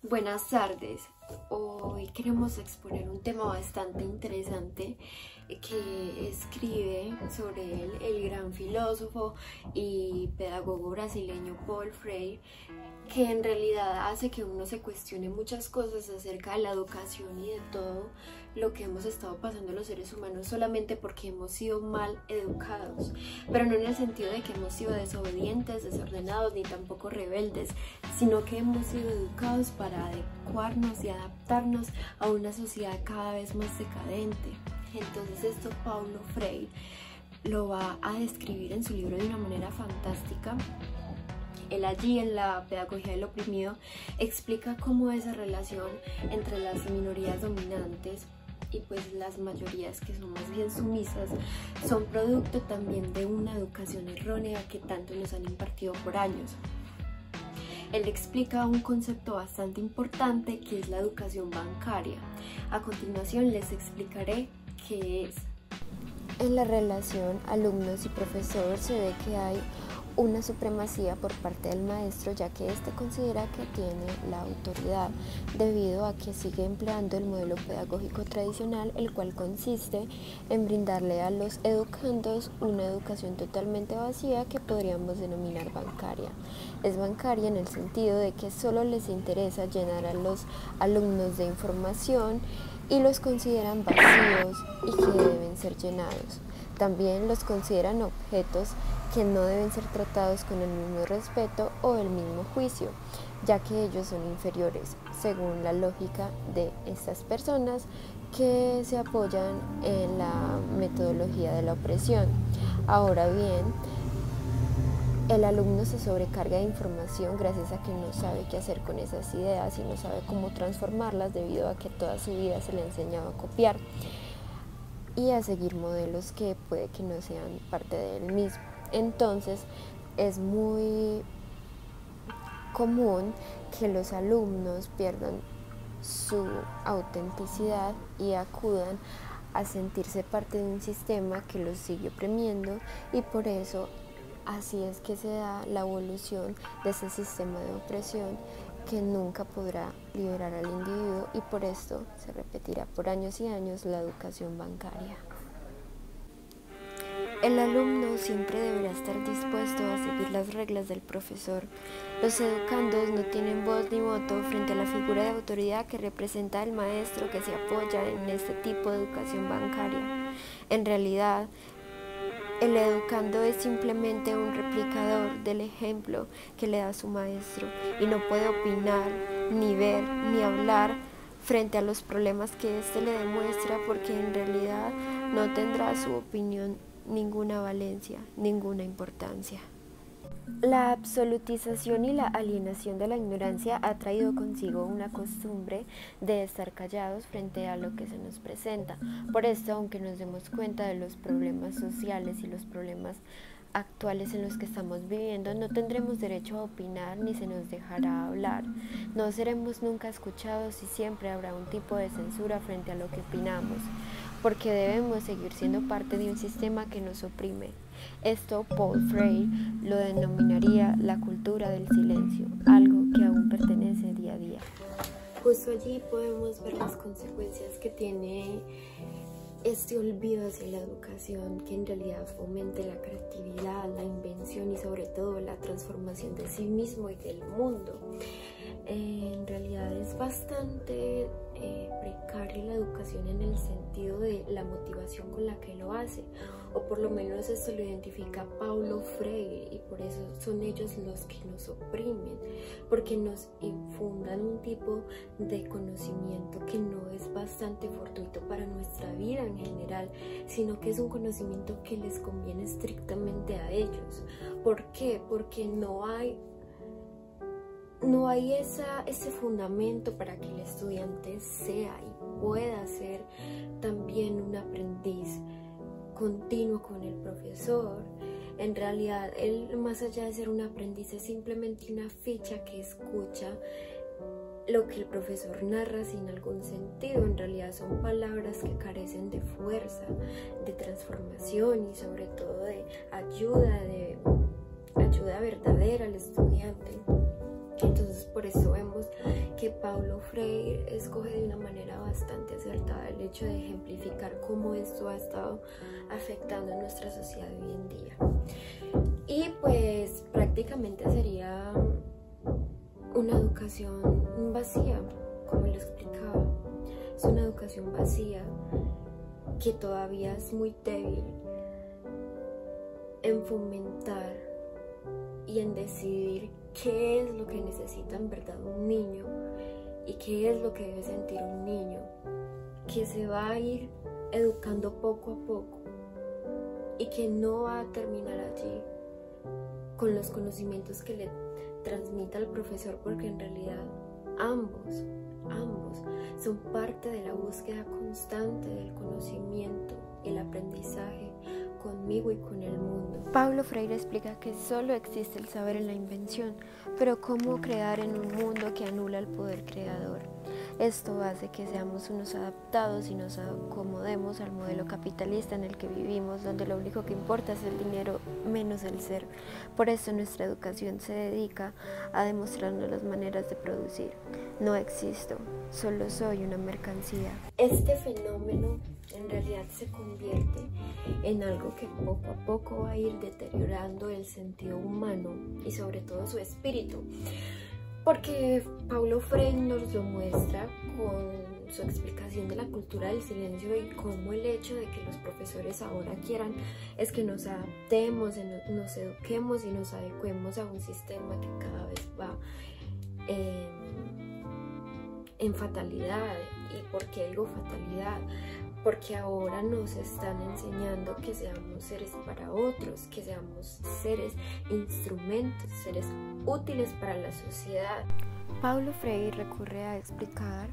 Buenas tardes. Hoy queremos exponer un tema bastante interesante que escribe sobre él el gran filósofo y pedagogo brasileño Paulo Freire, que en realidad hace que uno se cuestione muchas cosas acerca de la educación y de todo lo que hemos estado pasando los seres humanos solamente porque hemos sido mal educados, pero no en el sentido de que hemos sido desobedientes, desordenados ni tampoco rebeldes, sino que hemos sido educados para adecuarnos y adaptarnos a una sociedad cada vez más decadente. Entonces esto Paulo Freire lo va a describir en su libro de una manera fantástica. Él allí en la pedagogía del oprimido explica cómo esa relación entre las minorías dominantes y pues las mayorías que son más bien sumisas son producto también de una educación errónea que tanto nos han impartido por años. Él explica un concepto bastante importante que es la educación bancaria. A continuación les explicaré qué es. En la relación alumnos y profesor se ve que hay una supremacía por parte del maestro, ya que éste considera que tiene la autoridad debido a que sigue empleando el modelo pedagógico tradicional, el cual consiste en brindarle a los educandos una educación totalmente vacía que podríamos denominar bancaria. Es bancaria en el sentido de que solo les interesa llenar a los alumnos de información y los consideran vacíos y que deben ser llenados. También los consideran objetos que no deben ser tratados con el mismo respeto o el mismo juicio, ya que ellos son inferiores, según la lógica de estas personas que se apoyan en la metodología de la opresión. Ahora bien, el alumno se sobrecarga de información gracias a que no sabe qué hacer con esas ideas y no sabe cómo transformarlas debido a que toda su vida se le ha enseñado a copiar y a seguir modelos que puede que no sean parte de él mismo. Entonces es muy común que los alumnos pierdan su autenticidad y acudan a sentirse parte de un sistema que los sigue oprimiendo, y por eso así es que se da la evolución de ese sistema de opresión que nunca podrá liberar al individuo, y por esto se repetirá por años y años la educación bancaria. El alumno siempre deberá estar dispuesto a seguir las reglas del profesor. Los educandos no tienen voz ni voto frente a la figura de autoridad que representa el maestro que se apoya en este tipo de educación bancaria. En realidad, el educando es simplemente un replicador del ejemplo que le da su maestro y no puede opinar, ni ver, ni hablar frente a los problemas que éste le demuestra, porque en realidad no tendrá su opinión ninguna valencia, ninguna importancia. La absolutización y la alienación de la ignorancia ha traído consigo una costumbre de estar callados frente a lo que se nos presenta. Por esto, aunque nos demos cuenta de los problemas sociales y los problemas actuales en los que estamos viviendo, no tendremos derecho a opinar ni se nos dejará hablar. No seremos nunca escuchados y siempre habrá un tipo de censura frente a lo que opinamos, porque debemos seguir siendo parte de un sistema que nos oprime. Esto Paulo Freire lo denominaría la cultura del silencio, algo que aún pertenece día a día. Justo allí podemos ver las consecuencias que tiene este olvido hacia la educación, que en realidad fomente la creatividad, la invención y sobre todo la transformación de sí mismo y del mundo. En realidad es bastante precaria la educación en el sentido de la motivación con la que lo hace, o por lo menos esto lo identifica Paulo Freire, y por eso son ellos los que nos oprimen, porque nos infundan un tipo de conocimiento que no es bastante fortuito para nuestra vida en general, sino que es un conocimiento que les conviene estrictamente a ellos. ¿Por qué? Porque no hay ese fundamento para que el estudiante sea y pueda ser también un aprendiz continuo con el profesor. En realidad, él, más allá de ser un aprendiz, es simplemente una ficha que escucha lo que el profesor narra sin algún sentido. En realidad son palabras que carecen de fuerza, de transformación y sobre todo de ayuda verdadera al estudiante. Entonces por eso vemos que que Paulo Freire escoge de una manera bastante acertada el hecho de ejemplificar cómo esto ha estado afectando a nuestra sociedad hoy en día. Y pues prácticamente sería una educación vacía, como lo explicaba. Es una educación vacía que todavía es muy débil en fomentar y en decidir qué es lo que necesita en verdad un niño y qué es lo que debe sentir un niño, que se va a ir educando poco a poco y que no va a terminar allí con los conocimientos que le transmita el profesor, porque en realidad ambos son parte de la búsqueda constante del conocimiento y el aprendizaje conmigo y con el mundo. Paulo Freire explica que solo existe el saber en la invención, pero cómo crear en un mundo que anula el poder creador. Esto hace que seamos unos adaptados y nos acomodemos al modelo capitalista en el que vivimos, donde lo único que importa es el dinero menos el ser. Por eso nuestra educación se dedica a demostrarnos las maneras de producir. No existo, solo soy una mercancía. Este fenómeno en realidad se convierte en algo que poco a poco va a ir deteriorando el sentido humano y sobre todo su espíritu. Porque Paulo Freire nos lo muestra con su explicación de la cultura del silencio y cómo el hecho de que los profesores ahora quieran es que nos adaptemos, nos eduquemos y nos adecuemos a un sistema que cada vez va en fatalidad. ¿Y por qué digo fatalidad? Porque ahora nos están enseñando que seamos seres para otros, que seamos seres instrumentos, seres útiles para la sociedad. Paulo Freire recurre a explicar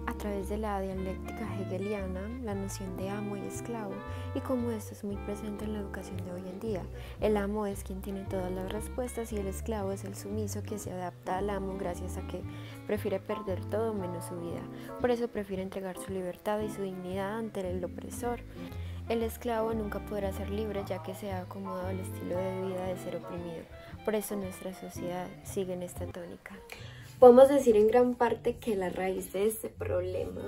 a través de la dialéctica hegeliana la noción de amo y esclavo y cómo esto es muy presente en la educación de hoy en día. El amo es quien tiene todas las respuestas y el esclavo es el sumiso que se adapta al amo gracias a que prefiere perder todo menos su vida. Por eso prefiere entregar su libertad y su dignidad ante el opresor. El esclavo nunca podrá ser libre ya que se ha acomodado al estilo de vida de ser oprimido. Por eso nuestra sociedad sigue en esta tónica. Podemos decir en gran parte que la raíz de este problema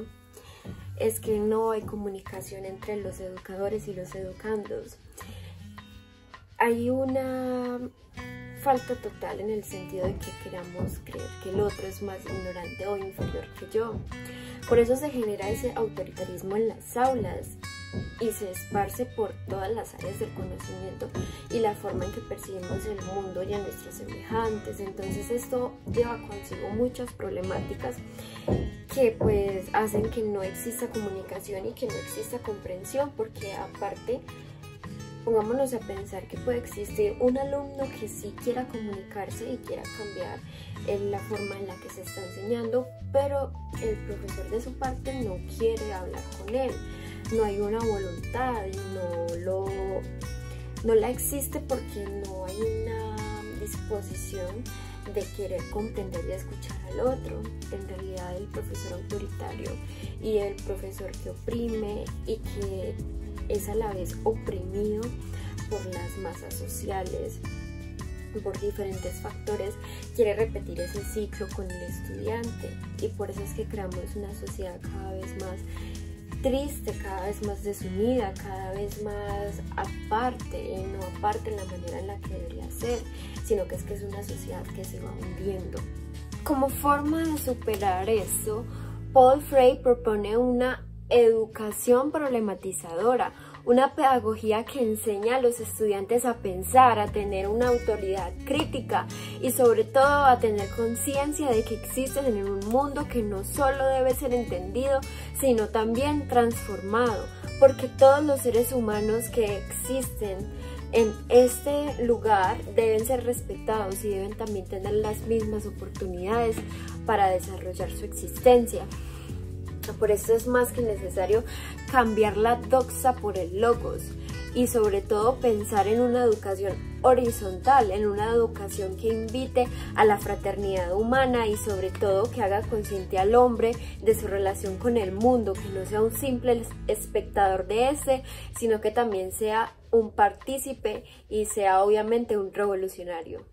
es que no hay comunicación entre los educadores y los educandos. Hay una falta total en el sentido de que queramos creer que el otro es más ignorante o inferior que yo. Por eso se genera ese autoritarismo en las aulas y se esparce por todas las áreas del conocimiento y la forma en que percibimos el mundo y a nuestros semejantes. Entonces esto lleva consigo muchas problemáticas que pues hacen que no exista comunicación y que no exista comprensión, porque aparte pongámonos a pensar que puede existir un alumno que sí quiera comunicarse y quiera cambiar la forma en la que se está enseñando, pero el profesor de su parte no quiere hablar con él. No hay una voluntad y no la existe porque no hay una disposición de querer comprender y escuchar al otro. En realidad el profesor autoritario y el profesor que oprime y que es a la vez oprimido por las masas sociales, por diferentes factores, quiere repetir ese ciclo con el estudiante, y por eso es que creamos una sociedad cada vez más triste, cada vez más desunida, cada vez más aparte, y no aparte en la manera en la que debería ser, sino que es una sociedad que se va hundiendo. Como forma de superar esto, Paulo Freire propone una educación problematizadora, una pedagogía que enseña a los estudiantes a pensar, a tener una autoridad crítica y sobre todo a tener conciencia de que existen en un mundo que no solo debe ser entendido, sino también transformado, porque todos los seres humanos que existen en este lugar deben ser respetados y deben también tener las mismas oportunidades para desarrollar su existencia. Por eso es más que necesario cambiar la doxa por el logos y sobre todo pensar en una educación horizontal, en una educación que invite a la fraternidad humana y sobre todo que haga consciente al hombre de su relación con el mundo, que no sea un simple espectador de este, sino que también sea un partícipe y sea obviamente un revolucionario.